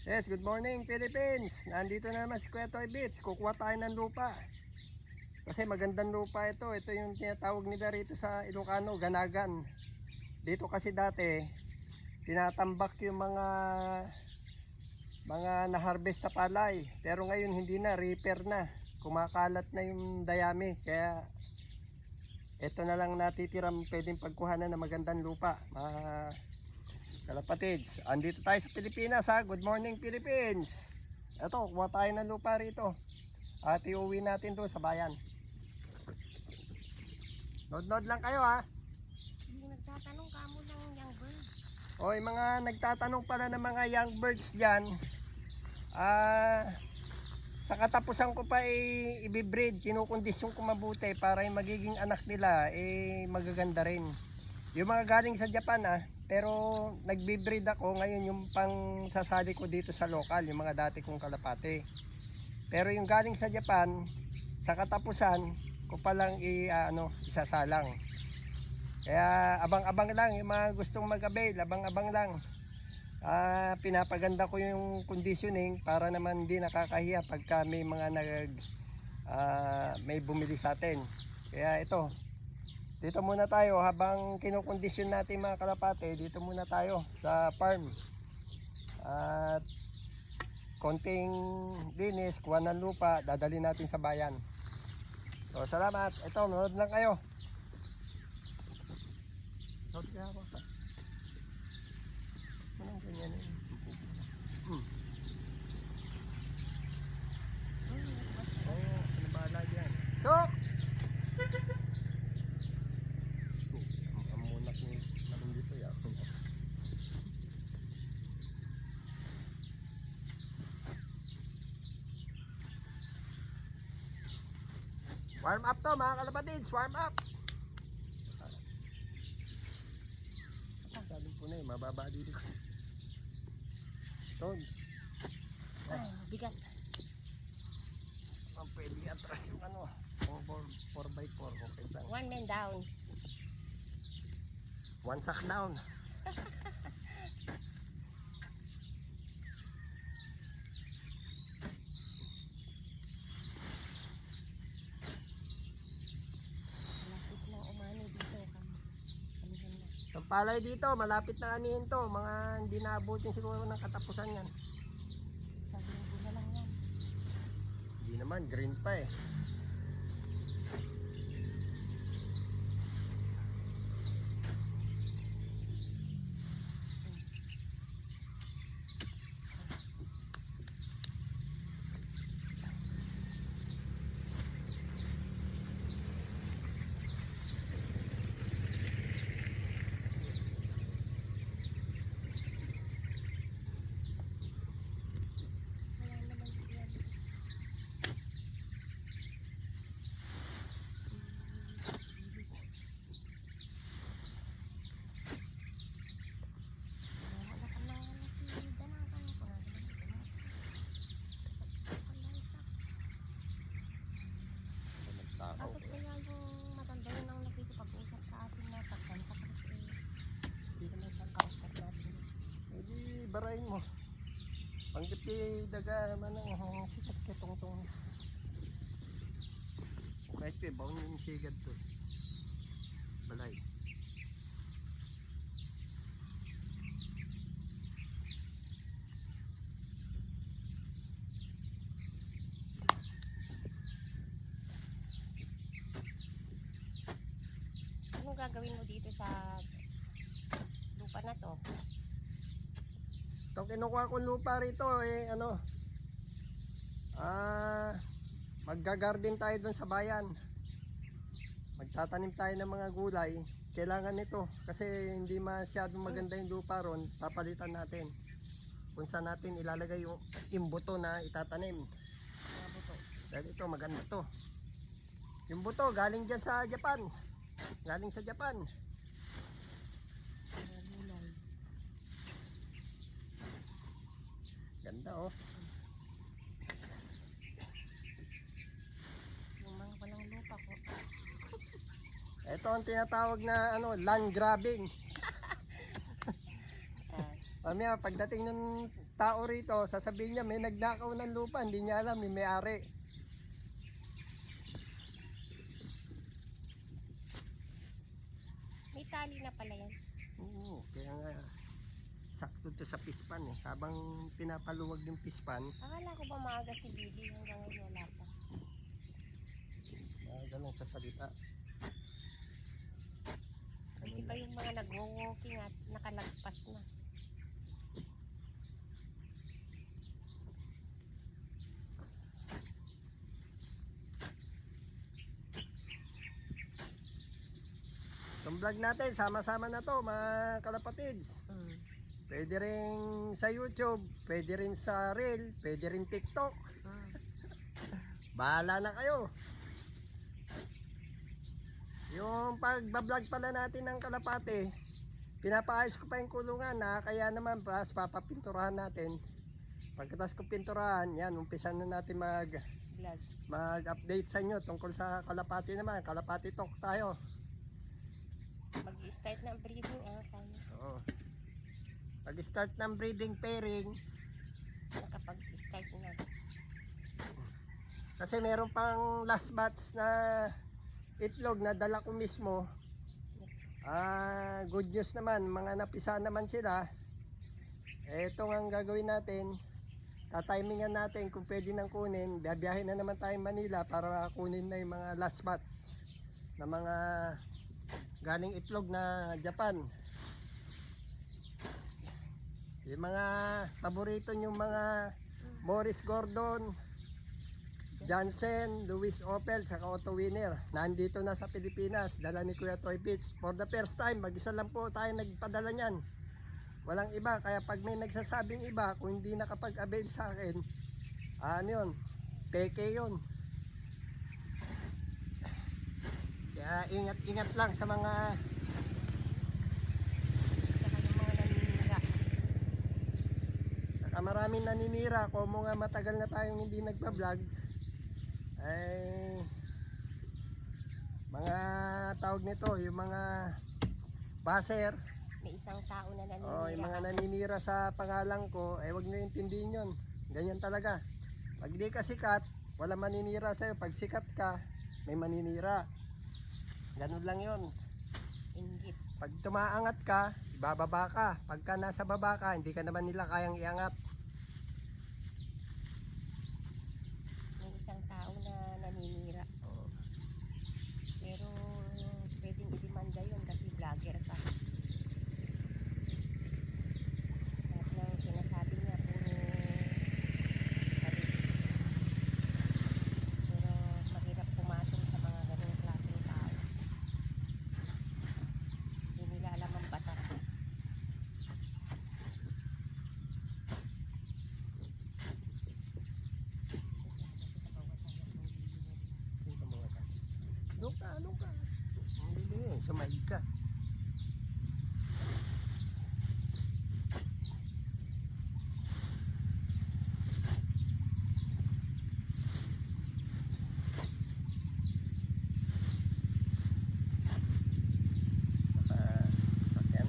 Yes, good morning Philippines. Nandito na naman si Kuya Toy Beach. Kukuha tayo ng lupa. Kasi magandang lupa ito. Ito yung tinatawag nila rito sa Ilocano, Ganagan. Dito kasi dati, tinatambak yung mga na-harvest na palay. Pero ngayon hindi na, repair na. Kumakalat na yung dayami. Kaya ito na lang natitirang pwedeng pagkuhanan ng magandang lupa. Kalapatids, andito tayo sa Pilipinas ha. Good morning Philippines. Ito, kuha tayo ng lupa rito. At iuwi natin doon sa bayan. Nod-nod lang kayo ha. Yung nagtatanong ka mo ng young birds. O, yung mga nagtatanong pala ng mga young birds dyan. Sa katapusan ko pa i-breed, kinukondisyon ko mabuti para yung magiging anak nila magaganda rin. Yung mga galing sa Japan pero nagbe-breed ako ngayon yung pang sasali ko dito sa local, yung mga dati kong kalapate. Pero yung galing sa Japan, sa katapusan ko pa lang isasalang. Kaya abang-abang lang yung mga gustong mag-avail, abang-abang lang. Pinapaganda ko yung conditioning para naman di nakakahiya pagka may mga may bumili sa atin. Kaya ito, dito muna tayo habang kinukondisyon natin mga kalapate. Dito muna tayo sa farm at konting linis, kuha ng lupa, dadali natin sa bayan. So salamat. Ito, manood lang kayo. Manood kaya ako. Anong ganyan eh? Ano bahala dyan? Sok! Amunak ni namin dito ya. Warm up to mga kalapatids, warm up. Sabi ko na mababa dito. Ton. Bigat. Pwede atras yung 4x4 okay lang. One man down. One sack down. Malapit na umani dito. Kamihan na. Ang palay dito, malapit na anihin to. Mga hindi naabutin siguro ng katapusan yan. Sabi ng buha lang yan. Hindi naman, green pa eh. Wala naman yan. Wala ka na danakan ko na. Takaw. Bakit kaya yung matanda yun ang nakikipag-usap sa atin na pagkanta kasi hindi naman siyang kausap natin. Hindi, barayin mo. Panggipi daga manang sikat ketong-tong. Kahit pa, baon yung sigad to. Balay. Anong gagawin mo dito sa lupa na to? Itong kinukuha kong lupa rito magga-garden tayo doon sa bayan. Magtatanim tayo ng mga gulay. Kailangan nito kasi hindi masyadong maganda yung lupa ron. Papalitan natin kung saan natin ilalagay yung imbuto na itatanim. Mga buto. Dahil ito maganda to. Yung buto galing dyan sa Japan. Galing sa Japan. Mga gulay. Ganda oh. Yung mga walang lupa ko. Ito ang tinatawag na land grabbing. Mamaya pagdating ng tao rito, sasabihin niya may nagnakaw ng lupa, hindi niya alam, may may-ari. May tali na pala yan. Oo, kaya nga sakto to sa pispan eh. Habang pinapaluwag yung pispan, Akala ko ba maaga si Bibi hanggang ngayon wala pa. ganun sa salita. Hindi pa yung mga nag-walking at nakalagpas na. Itong vlog natin, sama-sama na to mga kalapatids. Pwede rin sa YouTube, pwede rin sa Reel, pwede rin TikTok. Bahala na kayo. Yung pagbablog pala natin ng kalapate, pinapaayos ko pa yung kulungan na kaya naman plus papapinturahan natin. Pagkatas ko pinturahan, yan, umpisan na natin Vlog. mag-update sa inyo tungkol sa kalapati naman. Kalapati talk tayo. Mag-start na ang breeding tayo. Oo. Pag-start ng breeding pairing, Nakapag-start na. kasi meron pang last batch na itlog na dala ko mismo. Good news naman, mga napisa naman sila. Ito ang gagawin natin. Tatimingan natin kung pwede nang kunin. Biyabiyahin na naman tayo Manila para kunin na yung mga last batch na mga galing itlog na Japan. Yung mga paborito yung mga Morris Gordon, Jansen, Luis Opel, saka Otto Winner. Nandito na sa Pilipinas, dala ni Kuya Toy Beach. For the first time, mag-isa lang po tayo nagpadala niyan. Walang iba, kaya pag may nagsasabing iba, kung hindi nakapag-avail sa akin, ano yun, peke yun. Kaya ingat-ingat lang sa mga Saka yung mga naninira. saka maraming naninira. Kung mga matagal na tayong hindi nagpa-vlog, ay mga tawag nito, yung mga baser. May isang tao na naninira. Oh, yung mga naninira sa pangalan ko, wag nyo intindihin yun. Ganyan talaga. Pag di ka sikat, wala maninira sa'yo. Pag sikat ka, may maninira. Ganun lang yun. Inggit. Pag tumaangat ka, ibababa ka. Pagka nasa baba ka, hindi ka naman nila kayang iangat. May isang tao na naninira. Oh. Pero pwedeng idemanda yun kasi vlogger ka. Lahat ng sinasabi niya puro balik. Pero mahirap pumatong sa mga ganung klaseng tao. Hindi nila alam ang batas. Doon ka. Hindi yun, sumahig ka. Sakyan.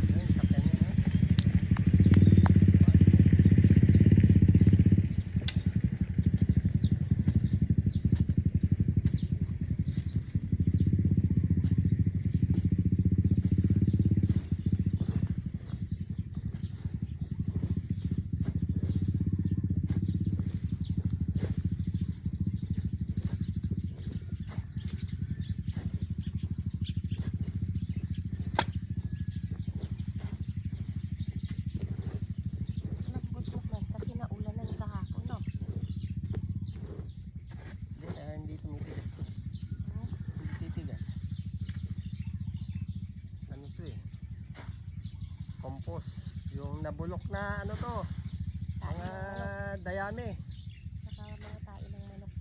Ayun, sakyan yun, eh. Nagbusok lang kasi naulanan kahapon, no? Hindi tumitigas. Hindi titigas. Ano to eh? Compost. Yung nabulok na ano to? Tayo Mga ng manok. dayami. Saka mga tayo ng manok.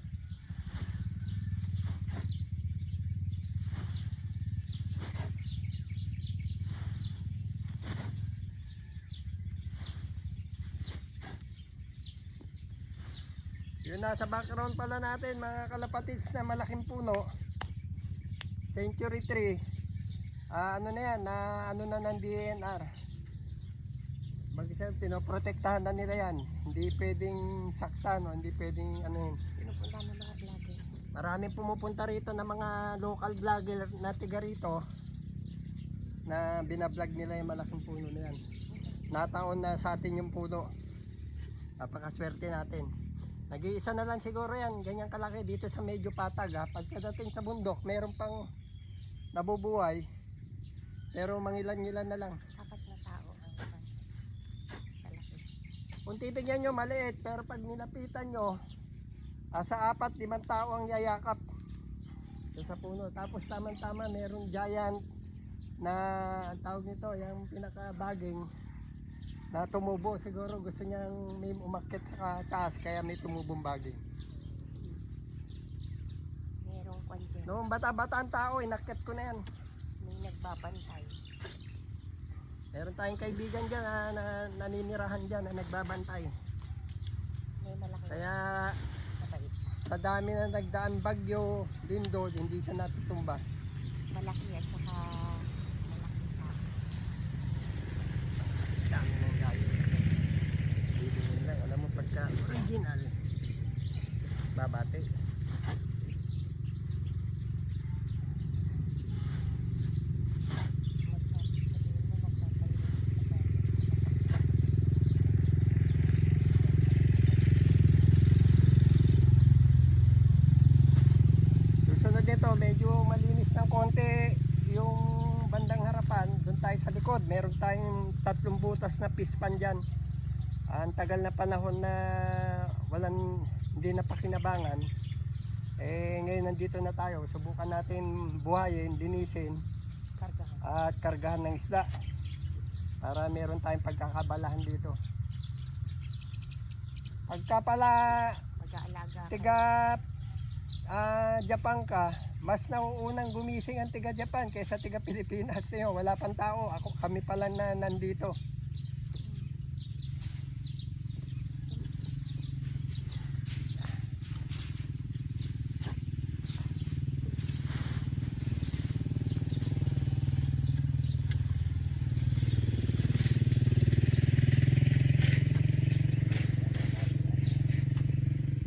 Yun nasa background pala natin mga kalapatids na malaking puno. Century tree. Ano na yan, ano na ng DNR. Bagay pinoprotektahan na nila yan. Hindi pwedeng saktan, no? Hindi pwedeng ano yun. Pinupunta ng mga vlogger. Maraming pumupunta rito na mga local vlogger na tiga rito na binablog nila yung malaking puno na yan. Nataon na sa atin yung puno. Napakaswerte natin. Nag-iisa na lang siguro yan, ganyan kalaki dito sa medyo patag ha. Pagkadating sa bundok, meron pang nabubuhay. Pero mangilan-ngilan na lang. Apat na tao ang kalaki. Kung titignan nyo maliit, pero pag nilapitan nyo, sa 4-5 tao ang yayakap sa puno. Tapos tamang-tama merong giant na ang tawag nito, yung pinaka-baging na tumubo. Siguro gusto niyang may umakyat sa taas kaya may tumubong baging. Merong kwan dyan. Noong bata-bata ang tao, inakyat ko na yan. May nagbabantay. Meron tayong kaibigan dyan na naninirahan dyan na nagbabantay. May malaki. Kaya Mabait. sa dami na nagdaan bagyo, lindol, hindi siya natutumba. Malaki at saka malaki pa. Dami ng gayo. Dito lang, alam mo pagka original, babate. Susunod nito, medyo malinis ng konti yung bandang harapan. Doon tayo sa likod, meron tayong 3 butas na pispan dyan. Ang tagal na panahon na hindi na pakinabangan. Ngayon nandito na tayo. Subukan natin buhayin, linisin Kargahan. at kargahan ng isda para meron tayong pagkakabalahan dito. Pagka pala Mag-aalaga. tiga Japan ka, mas nauunang gumising ang tiga Japan kaysa tiga Pilipinas. Wala pang tao, kami pa lang na nandito.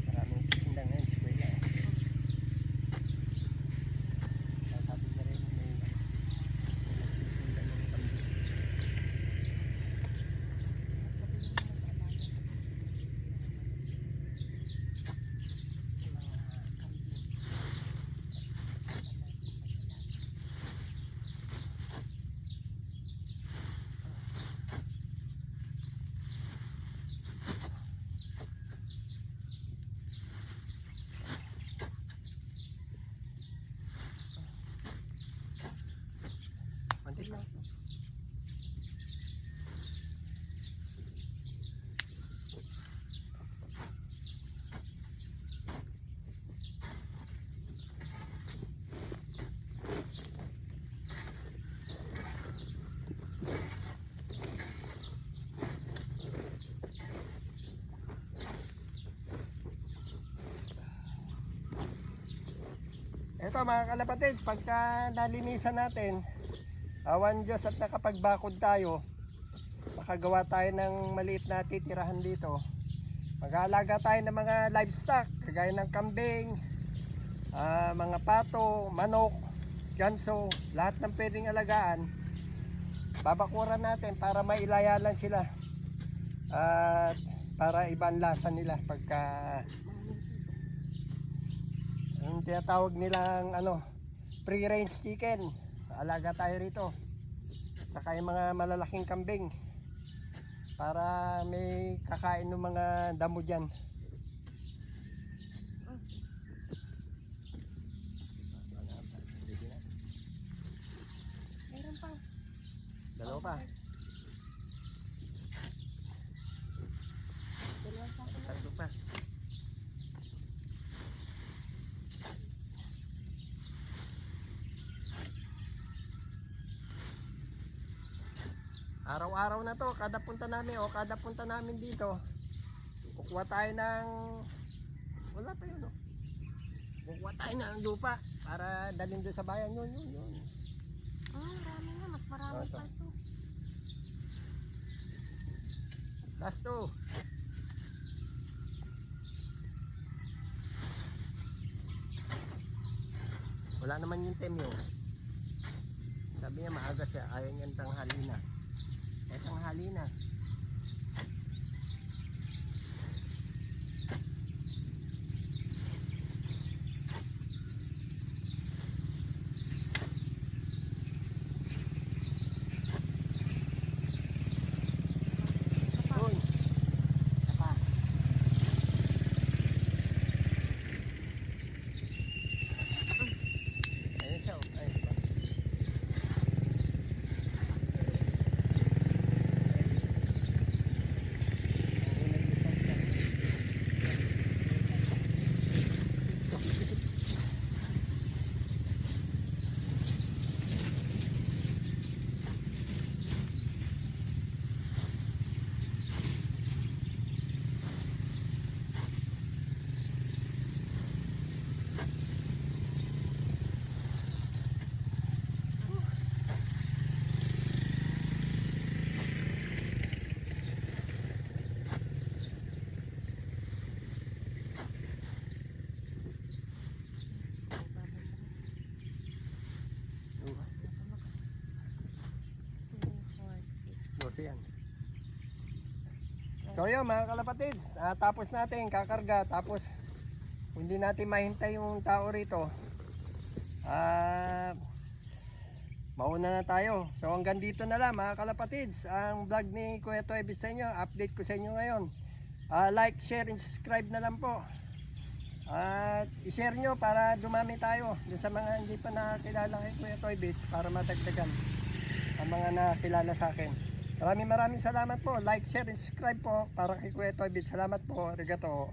Maraming tinda ngayon, eskwela. Sabi niya rin, may nagtitinda ng kambing. Mantik lang. Ito mga kalapatid, pagka nalinisan natin, awan Diyos at nakapagbakod tayo, makagawa tayo ng maliit na titirahan dito. Mag-aalaga tayo ng mga livestock, kagaya ng kambing, mga pato, manok, ganso, lahat ng pwedeng alagaan. Babakuran natin para mailaya lang sila. At para ibang lasa nila pagka yung tinatawag nilang free range chicken. Alaga tayo rito. Saka yung mga malalaking kambing para may kakain ng mga damo dyan. Meron pang. Dalawa pa. Dalawang sako na. Tatlo pa. Araw-araw na to, kada punta namin dito, kukuha tayo ng Wala pa yun, oh. Kukuha tayo ng lupa para dalhin doon sa bayan. Yun. Marami na. Mas marami Ito. pa ito. Last two. Wala naman yung temyo. Sabi niya maaga siya, ayaw niyan tanghali na. Tanghali na. Yun. Isa pa. Ayun siya, oh. Ayun pa. Dosi yan. So yun mga kalapatids, tapos natin kakarga, tapos kung hindi natin mahintay yung tao rito, mauna na tayo. So hanggang dito na lang mga kalapatids, ang vlog ni Kuya Toybit sa inyo, update ko sa inyo ngayon. Like, share, and subscribe na lang po. At i-share nyo para dumami tayo dun sa mga hindi pa nakakilala kay Kuya Toybit para madagdagan ang mga nakilala sa akin. Maraming salamat po. Like, share, and subscribe po para kay Kuya Toybit. Salamat po. Arigato.